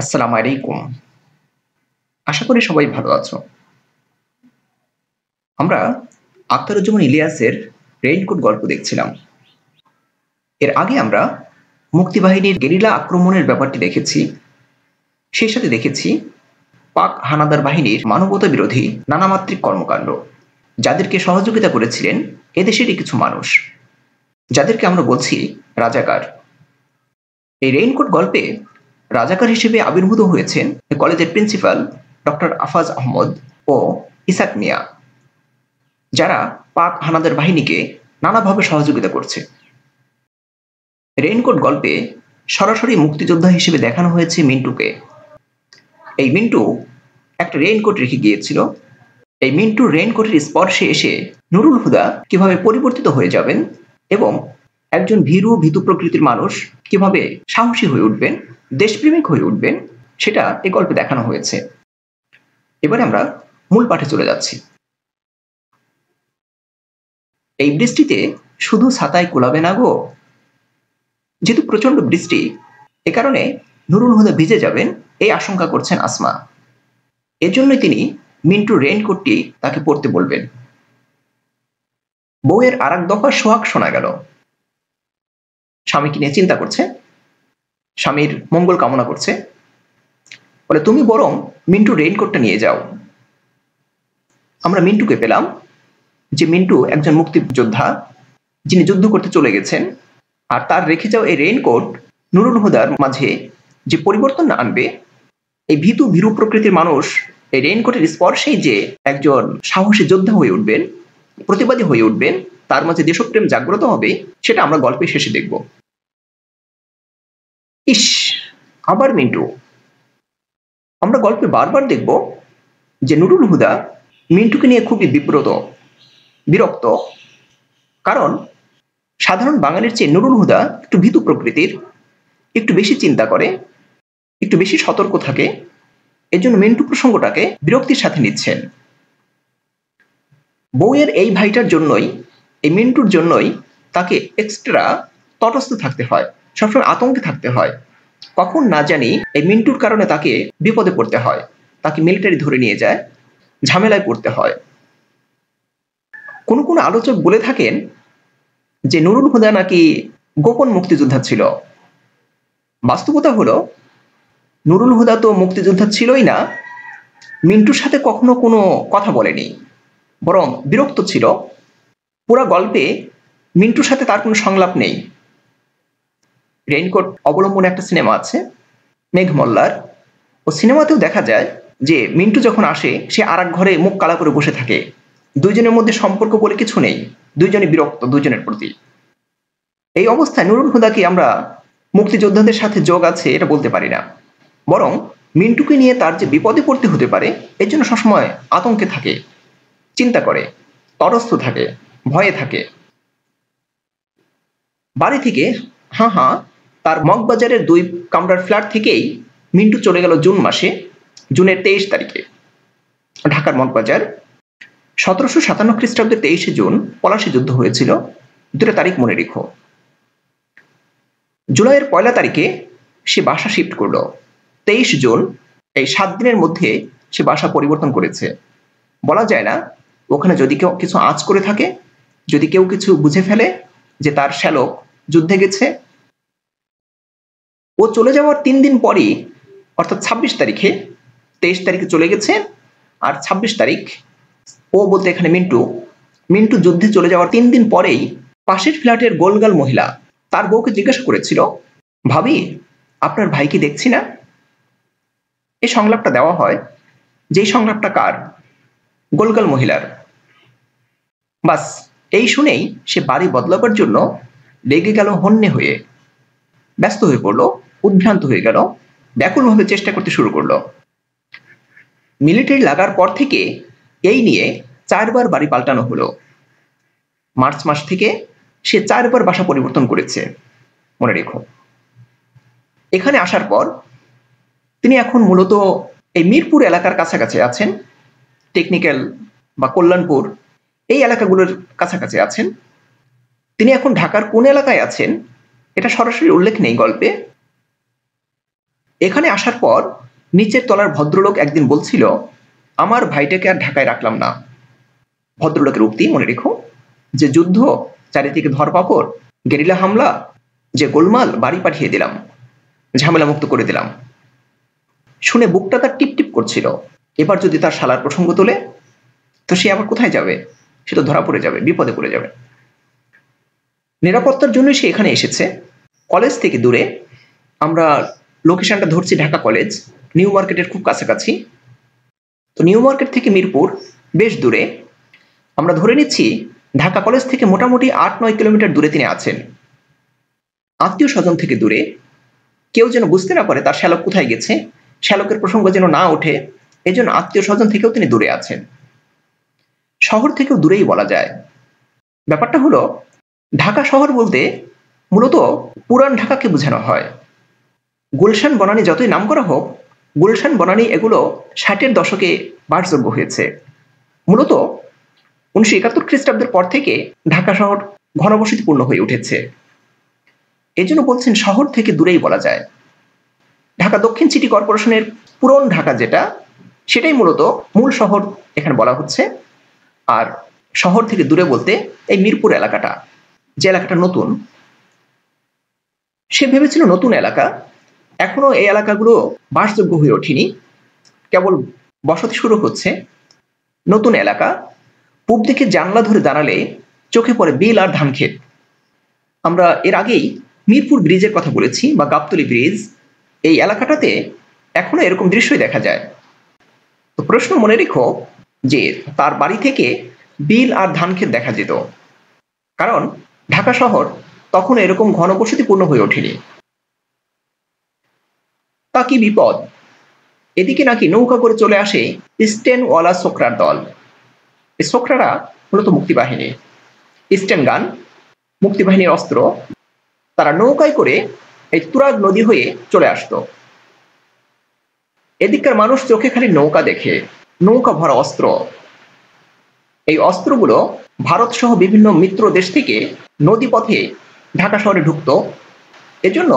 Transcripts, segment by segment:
আসসালামু আলাইকুম। আশা করি সবাই ভালো আছো। আমরা আখতারুজ্জামান ইলিয়াসের রেইনকোট গল্প দেখছিলাম। এর আগে আমরা মুক্তিবাহিনীর গেরিলা আক্রমণের ব্যাপারটি দেখেছি। সেই সাথে দেখেছি পাক হানাদার বাহিনীর মানবতা বিরোধী নানামাত্রিক কর্মকাণ্ড, যাদেরকে সহযোগিতা করেছিলেন এদেশেরই কিছু মানুষ, যাদেরকে আমরা বলছি রাজাকার। এই রেইনকোট গল্পে রাজাকার হিসেবে আবির্ভূত হয়েছেন কলেজের প্রিন্সিপাল ডক্টর আফাজ আহমদ ও ইসাক মিয়া, যারা পাক হানাদার বাহিনীকে নানাভাবে সহযোগিতা করছে। রেইনকোট গল্পে সরাসরি মুক্তিযোদ্ধা হিসেবে দেখানো হয়েছে মিন্টুকে। এই মিন্টু একটা রেইনকোট রেখে গিয়েছিল। এই মিন্টুর রেইনকোটের স্পর্শে এসে নুরুল হুদা কিভাবে পরিবর্তিত হয়ে যাবেন এবং একজন ভীতু প্রকৃতির মানুষ কিভাবে সাহসী হয়ে উঠবেন, দেশপ্রেমিক হয়ে উঠবেন, সেটা এই গল্পে দেখানো হয়েছে। এবারে আমরা মূল পাঠে চলে যাচ্ছি। এই বৃষ্টিতে শুধু ছাতায় কুলাবে না গো। যেহেতু প্রচন্ড বৃষ্টি, এ কারণে নুরুল হুদা ভিজে যাবেন এই আশঙ্কা করছেন আসমা। এজন্যই তিনি মিন্টুর রেইনকোটটি তাকে পরতে বলবেন। বউয়ের আর এক দফা সোহাগ শোনা গেল। স্বামীকে নিয়ে চিন্তা করছে, স্বামীর মঙ্গল কামনা করছে। বলে, তুমি বরং মিন্টুর রেইনকোটটা নিয়ে যাও। আমরা মিন্টুকে পেলাম, যে মিন্টু একজন মুক্তিযোদ্ধা, যিনি যুদ্ধ করতে চলে গেছেন, আর তার রেখে যাওয়া এই রেইনকোট নুরুল হুদার মাঝে যে পরিবর্তন আনবে, এই ভীরু প্রকৃতির মানুষ এই রেইনকোটের স্পর্শেই যে একজন সাহসী যোদ্ধা হয়ে উঠবেন, প্রতিবাদী হয়ে উঠবেন, তার মাঝে দেশপ্রেম জাগ্রত হবে, সেটা আমরা গল্পের শেষে দেখব। ইস, আবার মিন্টু। আমরা গল্পে বারবার দেখব যে নুরুল হুদা মিন্টুকে নিয়ে খুবই বিরক্ত, কারণ সাধারণ বাঙালির চেয়ে নুরুল হুদা একটু ভীতু প্রকৃতির, একটু বেশি চিন্তা করে, একটু বেশি সতর্ক থাকে। এজন্য মিন্টু প্রসঙ্গটাকে বিরক্তির সাথে নিচ্ছেন। বউয়ের এই ভাইটার জন্যই, এই মিন্টুর জন্যই তাকে এক্সট্রা তটস্থ থাকতে হয়, সবসময় আতঙ্কে থাকতে হয়। কখন না জানি এই মিন্টুর কারণে তাকে বিপদে পড়তে হয়, তাকে মিলিটারি ধরে নিয়ে যায়, ঝামেলায় পড়তে হয়। কোন আলোচক বলে থাকেন যে নুরুল হুদা নাকি গোপন মুক্তিযোদ্ধা ছিল। বাস্তবতা হলো নুরুল হুদা তো মুক্তিযোদ্ধা ছিলই না, মিন্টুর সাথে কখনো কোনো কথা বলেনি, বরং বিরক্ত ছিল। পুরো গল্পে মিন্টুর সাথে তার কোনো সংলাপ নেই। রেইনকোট অবলম্বনে একটা সিনেমা আছে মেঘ মল্লার, ও সিনেমাতেও দেখা যায় যে মিন্টু যখন আসে, সে আর এক ঘরে মুখ কালা করে বসে থাকে। দুইজনের মধ্যে সম্পর্ক বলে কিছু নেই, দুইজনে বিরক্ত দুইজনের প্রতি। এই অবস্থায় নুরুল হুদাকে আমরা মুক্তিযোদ্ধাদের সাথে যোগ আছে এটা বলতে পারি না, বরং মিন্টুকে নিয়ে তার যে বিপদে পড়তে হতে পারে এর জন্য সবসময় আতঙ্কে থাকে, চিন্তা করে, তটস্থ থাকে, ভয়ে থাকে। বাড়ি থেকে তার মগবাজারের 2 কামরার ফ্ল্যাট থেকেই মিন্টু চলে গেল জুনের 23 তারিখে ঢাকার মগবাজার। 1757 খ্রিস্টাব্দের 23শে জুন পলাশী যুদ্ধ হয়েছিল। 2টা তারিখ মনে রেখো। জুলাইয়ের 1 তারিখে সে বাসা শিফট করলো। 23 জুন, এই 7 দিনের মধ্যে সে বাসা পরিবর্তন করেছে। বলা যায় না ওখানে যদি কেউ কিছু আঁচ করে থাকে, যদি কেউ কিছু বুঝে ফেলে যে তার শ্যালক যুদ্ধে গেছে। ও চলে যাওয়ার 3 দিন পরই, অর্থাৎ 26 তারিখে, 23 তারিখে চলে গেছে, আর 26 তারিখ, ও বলতে এখানে মিন্টু যুদ্ধে চলে যাওয়ার 3 দিন পরেই পাশের ফ্ল্যাটের গোলগাল মহিলা তার বউকে জিজ্ঞাসা করেছিল, ভাবি আপনার ভাইকে দেখছি না। এই সংলাপটা দেওয়া হয়, যেই সংলাপটা কার? গোলগাল মহিলার। বাস এই শুনেই সে বাড়ি বদলাবার জন্য লেগে গেল, হন্যে হয়ে ব্যস্ত হয়ে পড়লো, উদ্ভ্রান্ত হয়ে গেল, ব্যাকুলভাবে চেষ্টা করতে শুরু করলো। মিলিটারি লাগার পর থেকে এই নিয়ে 4 বার বাড়ি পাল্টানো হলো। মার্চ মাস থেকে সে 4 বার বাসা পরিবর্তন করেছে, মনে রেখো। এখানে আসার পর তিনি এখন মূলত এই মিরপুর এলাকার কাছাকাছি আছেন, টেকনিক্যাল বা কল্যাণপুর এই এলাকাগুলোর কাছাকাছি আছেন। তিনি এখন ঢাকার কোন এলাকায় আছেন এটা সরাসরি উল্লেখ নেই গল্পে। এখানে আসার পর নিচের তলার ভদ্রলোক একদিন বলছিল, আমার ভাইটাকে আর ঢাকায় রাখলাম না। ভদ্রলোকের উক্তি মনে রেখো, যে যুদ্ধ, চারিদিকে ধরপাকড়, গেরিলা হামলা, যে গোলমাল, বাড়ি পাঠিয়ে দিলাম, ঝামেলা মুক্ত করে দিলাম। শুনে বুকটা তার টিপ টিপ করছিল। এবার যদি তার শালার প্রসঙ্গ তোলে তো সে আবার কোথায় যাবে? সে তো ধরা পড়ে যাবে, বিপদে পড়ে যাবে। নিরাপত্তার জন্য সে এখানে এসেছে। কলেজ থেকে দূরে, আমরা লোকেশনটা ধরছি ঢাকা কলেজ, নিউ মার্কেটের খুব কাছাকাছি। তো নিউ মার্কেট থেকে মিরপুর বেশ দূরে। আমরা ধরে নিচ্ছি ঢাকা কলেজ থেকে মোটামুটি ৮-৯ কিলোমিটার দূরে তিনি আছেন। আত্মীয় স্বজন থেকে দূরে, কেউ যেন বুঝতে না পারে তার শ্যালক কোথায় গেছে, শ্যালকের প্রসঙ্গ যেন না ওঠে, এজন্য আত্মীয় স্বজন থেকেও তিনি দূরে আছেন। শহর থেকেও দূরেই বলা যায়। ব্যাপারটা হলো, ঢাকা শহর বলতে মূলত পুরান ঢাকাকে বোঝানো হয়। গুলশান বনানী যতই নাম করা হোক, গুলশান বনানী এগুলো 60-এর দশকে বাসযোগ্য হয়েছে। মূলত 1971 খ্রিস্টাব্দের পর থেকে ঢাকা শহর ঘনবসতিপূর্ণ হয়ে উঠেছে। এজন্য বলছেন শহর থেকে দূরেই বলা যায়। ঢাকা দক্ষিণ সিটি কর্পোরেশনের পুরন ঢাকা যেটা, সেটাই মূলত মূল শহর এখানে বলা হচ্ছে। আর শহর থেকে দূরে বলতে এই মিরপুর এলাকাটা, যে এলাকাটা নতুন, সে ভেবেছিল নতুন এলাকা, এখনো এই এলাকাগুলো বাসযোগ্য হয়ে ওঠেনি, কেবল বসতি শুরু হচ্ছে। নতুন এলাকা, পূব দিকে জানলা ধরে দাঁড়ালে চোখে পড়ে বিল আর ধান ক্ষেত। আমরা এর আগেই মিরপুর ব্রিজের কথা বলেছি, বা গাবতলী ব্রিজ। এই এলাকাটাতে এখনো এরকম দৃশ্যই দেখা যায়। তো প্রশ্ন মনে রেখো যে তার বাড়ি থেকে বিল আর ধান ক্ষেত দেখা যেত, কারণ ঢাকা শহর তখন এরকম ঘনবসতিপূর্ণ হয়ে ওঠেনি। তা কি বিপদ! এদিকে নাকি নৌকা করে চলে আসে স্টেনওয়ালা ছোকরার দল। এই ছোকরারা মূলত মুক্তিবাহিনী, স্টেন গান, মুক্তিবাহিনীর অস্ত্র। তারা নৌকায় করে এই তুরাগ নদী হয়ে চলে আসতো। এদিককার মানুষ চোখে খালি নৌকা দেখে, নৌকা ভরা অস্ত্র। এই অস্ত্রগুলো ভারত সহ বিভিন্ন মিত্র দেশ থেকে নদীপথে ঢাকা শহরে ঢুকতো, এজন্য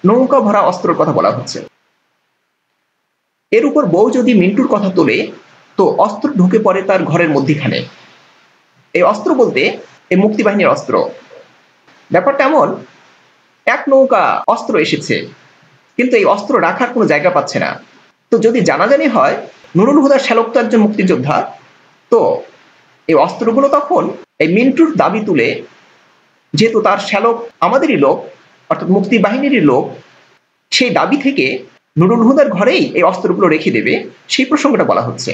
নৌকা ভরা অস্ত্রের কথা বলা হচ্ছে। এর উপর বউ যদি মিন্টুর কথা তোলে, তো অস্ত্র ঢুকে পড়ে তার ঘরের মধ্যিখানে। এই অস্ত্র বলতে এই মুক্তিবাহিনীর অস্ত্র। ব্যাপারটা এমন, এক নৌকা অস্ত্র এসেছে, কিন্তু এই অস্ত্র রাখার কোনো জায়গা পাচ্ছে না। তো যদি জানাজানি হয় নুরুল হুদার শ্যালক তো একজন মুক্তিযোদ্ধা, তো এই অস্ত্রগুলো তখন এই মিন্টুর দাবি তুলে, যেহেতু তার শ্যালক আমাদেরই লোক, অর্থাৎ মুক্তিবাহিনীরই লোক, সেই দাবি থেকে নুরুল হুদার ঘরেই এই অস্ত্রগুলো রেখে দেবে, সেই প্রসঙ্গটা বলা হচ্ছে।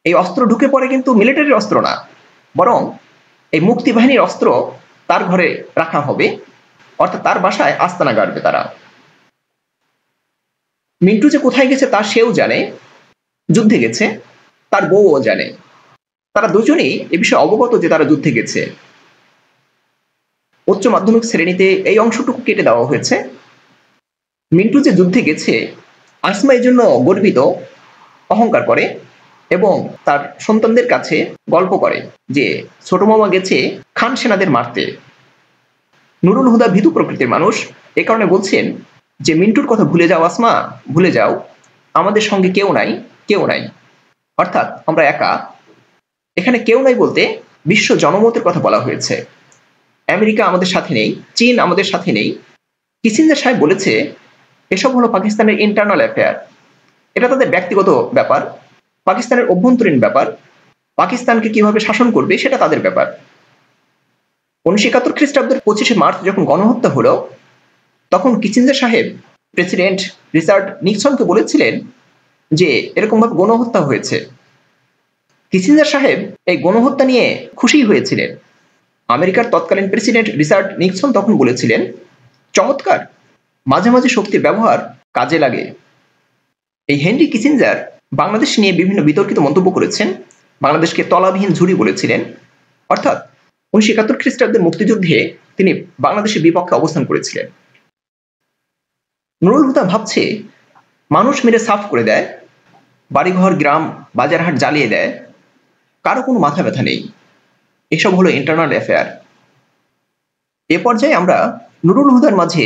এই অস্ত্র ঢুকে পড়ে কিন্তু মিলিটারির অস্ত্র না, বরং এই মুক্তিবাহিনীর অস্ত্র তার ঘরে রাখা হবে, অর্থাৎ তার বাসায় আস্তানা গাড়বে তারা। মিন্টু যে কোথায় গেছে তা সেও জানে, যুদ্ধে গেছে, তার বউও জানে। তারা দুজনেই এ বিষয়ে অবগত যে তারা যুদ্ধে গেছে। উচ্চ মাধ্যমিক শ্রেণীতে এই অংশটুকু কেটে দেওয়া হয়েছে। মিন্টু যে যুদ্ধে গেছে, আসমা এই জন্য গর্বিত, অহংকার করে এবং তার সন্তানদের কাছে গল্প করে যে ছোট মামা গেছে খান সেনাদের মারতে। নুরুল হুদা ভীতু প্রকৃতির মানুষ, এ কারণে বলছেন যে মিন্টুর কথা ভুলে যাও আসমা, ভুলে যাও, আমাদের সঙ্গে কেউ নাই, কেউ নাই, অর্থাৎ আমরা একা। এখানে কেউ নাই বলতে বিশ্ব জনমতের কথা বলা হয়েছে। আমেরিকা আমাদের সাথে নেই, চীন আমাদের সাথে নেই। কিসিঞ্জার সাহেব বলেছে এসব হলো পাকিস্তানের ইন্টারনাল অ্যাফেয়ার, এটা তাদের ব্যক্তিগত ব্যাপার, পাকিস্তানের অভ্যন্তরীণ ব্যাপার, পাকিস্তানকে কিভাবে শাসন করবে সেটা তাদের ব্যাপার। 1971 খ্রিস্টাব্দের 25শে মার্চ যখন গণহত্যা হলো, তখন কিসিঞ্জার সাহেব প্রেসিডেন্ট রিচার্ড নিক্সনকে বলেছিলেন যে এরকম ভাবে গণহত্যা হয়েছে। কিসিঞ্জার সাহেব এই গণহত্যা নিয়ে খুশি হয়েছিলেন। আমেরিকার তৎকালীন প্রেসিডেন্ট রিচার্ড নিক্সন তখন বলেছিলেন, চমৎকার, মাঝে মাঝে শক্তির ব্যবহার কাজে লাগে। এই হেনরি কিসিঞ্জার বাংলাদেশ নিয়ে বিভিন্ন বিতর্কিত মন্তব্য করেছেন, বাংলাদেশকে তলাবিহীন ঝুড়ি বলেছিলেন, অর্থাৎ 1971 খ্রিস্টাব্দের মুক্তিযুদ্ধে তিনি বাংলাদেশের বিপক্ষে অবস্থান করেছিলেন। নুরুল হুদা ভাবছে মানুষ মেরে সাফ করে দেয়, বাড়িঘর গ্রাম বাজারহাট জ্বালিয়ে দেয়, কারো কোনো মাথা ব্যথা নেই, এসব হলো ইন্টারনাল অ্যাফেয়ার। এ পর্যায়ে আমরা নুরুল হুদার মাঝে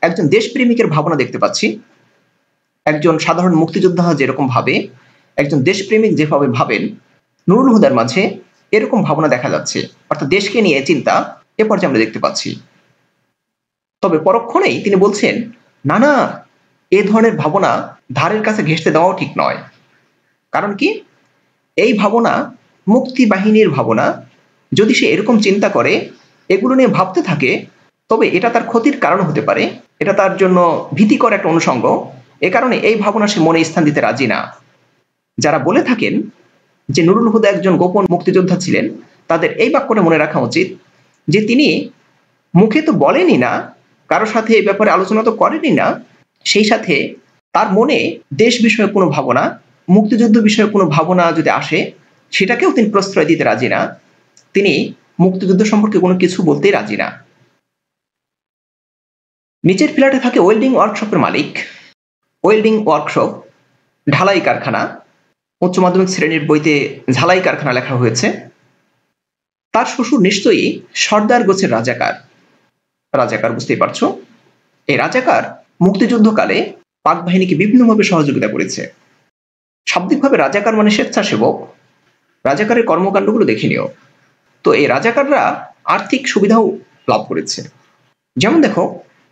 একজন দেশপ্রেমিকের ভাবনা দেখতে পাচ্ছি। একজন সাধারণ মুক্তিযোদ্ধা যেরকম ভাবে, একজন দেশপ্রেমিক যেভাবে ভাবেন, নুরুল হুদার মাঝে এরকম ভাবনা দেখা যাচ্ছে, অর্থাৎ দেশকে নিয়ে চিন্তা এ পর্যায়ে আমরা দেখতে পাচ্ছি। তবে পরক্ষণেই তিনি বলছেন, না না, এ ধরনের ভাবনা ধারের কাছে ঘেঁষতে দেওয়াও ঠিক নয়। কারণ কি? এই ভাবনা মুক্তি বাহিনীর ভাবনা। যদি সে এরকম চিন্তা করে, এগুলো নিয়ে ভাবতে থাকে, তবে এটা তার ক্ষতির কারণ হতে পারে, এটা তার জন্য ভীতিকর একটা অনুষঙ্গ। এ কারণে এই ভাবনা সে মনে স্থান দিতে রাজি না। যারা বলে থাকেন যে নুরুল হুদা একজন গোপন মুক্তিযোদ্ধা ছিলেন, তাদের এই বাক্যটা মনে রাখা উচিত যে তিনি মুখে তো বলেনই না, কারো সাথে এই ব্যাপারে আলোচনা তো করেনই না, সেই সাথে তার মনে দেশ বিষয়ে কোনো ভাবনা, মুক্তিযুদ্ধ বিষয়ে কোনো ভাবনা যদি আসে, সেটাকেও তিনি প্রশ্রয় দিতে রাজি না। তিনি মুক্তিযুদ্ধ সম্পর্কে কোনো কিছু বলতেই রাজি না। নিচের ফ্ল্যাটে থাকে ওয়েল্ডিং ওয়ার্কশপের মালিক। ওয়েল্ডিং ওয়ার্কশপ ঢালাই কারখানা। উচ্চ মাধ্যমিক শ্রেণীর বইতে ঝালাই কারখানা লেখা হয়েছে। তার শ্বশুর নিশ্চয়ই সর্দার গোছের রাজাকার। রাজাকার বুঝতেই পারছো। এই রাজাকার মুক্তিযুদ্ধকালে পাক বাহিনীকে বিভিন্নভাবে সহযোগিতা করেছে। শাব্দিকভাবে রাজাকার মানে স্বেচ্ছাসেবক। রাজাকারের কর্মকাণ্ডগুলো দেখে নিও। তো এই রাজাকাররা আর্থিক সুবিধাও লাভ করেছে। যেমন দেখো,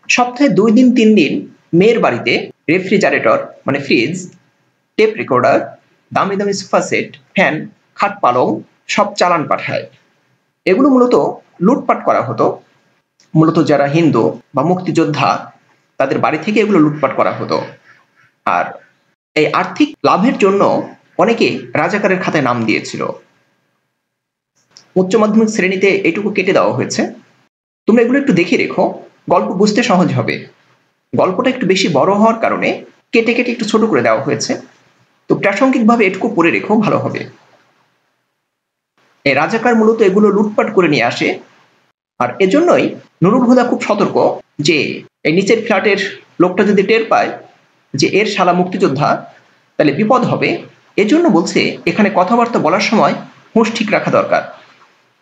সপ্তাহে 2 দিন 3 দিন মেয়ের বাড়িতে রেফ্রিজারেটর মানে ফ্রিজ, টেপ রেকর্ডার, দামি দামি সোফা সেট, ফ্যান, খাট পালং সব চালান পাঠায়। এগুলো মূলত লুটপাট করা হতো। মূলত যারা হিন্দু বা মুক্তিযোদ্ধা, তাদের বাড়ি থেকে এগুলো লুটপাট করা হতো। আর এই আর্থিক লাভের জন্য অনেকে রাজাকারের খাতায় নাম দিয়েছিল। উচ্চ মাধ্যমিক শ্রেণীতে এটুকু কেটে দেওয়া হয়েছে। তোমরা এগুলো একটু দেখে রেখো, গল্প বুঝতে সহজ হবে। গল্পটা একটু বেশি বড় হওয়ার কারণে কেটে কেটে একটু ছোট করে দেওয়া হয়েছে। তো প্রাসঙ্গিকভাবে এটুকু পড়ে রেখো, ভালো হবে। এই রাজাকার মূলত এগুলো লুটপাট করে নিয়ে আসে। আর এজন্যই নুরুল হুদা খুব সতর্ক যে এই নিচের ফ্ল্যাটের লোকটা যদি টের পায় যে এর শালা মুক্তিযোদ্ধা, তাহলে বিপদ হবে। এজন্য বলছে এখানে কথাবার্তা বলার সময় হুঁশ ঠিক রাখা দরকার।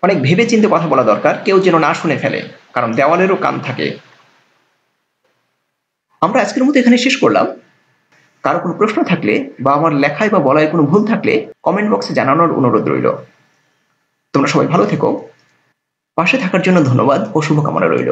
অনেক ভেবে চিন্তে কথা বলা দরকার, কেউ যেন না শুনে ফেলে, কারণ দেওয়ালেরও কান থাকে। আমরা আজকের মতো এখানে শেষ করলাম। কারো কোনো প্রশ্ন থাকলে বা আমার লেখায় বা বলায় কোনো ভুল থাকলে কমেন্ট বক্সে জানানোর অনুরোধ রইল। তোমরা সবাই ভালো থেকো। পাশে থাকার জন্য ধন্যবাদ ও শুভকামনা রইল।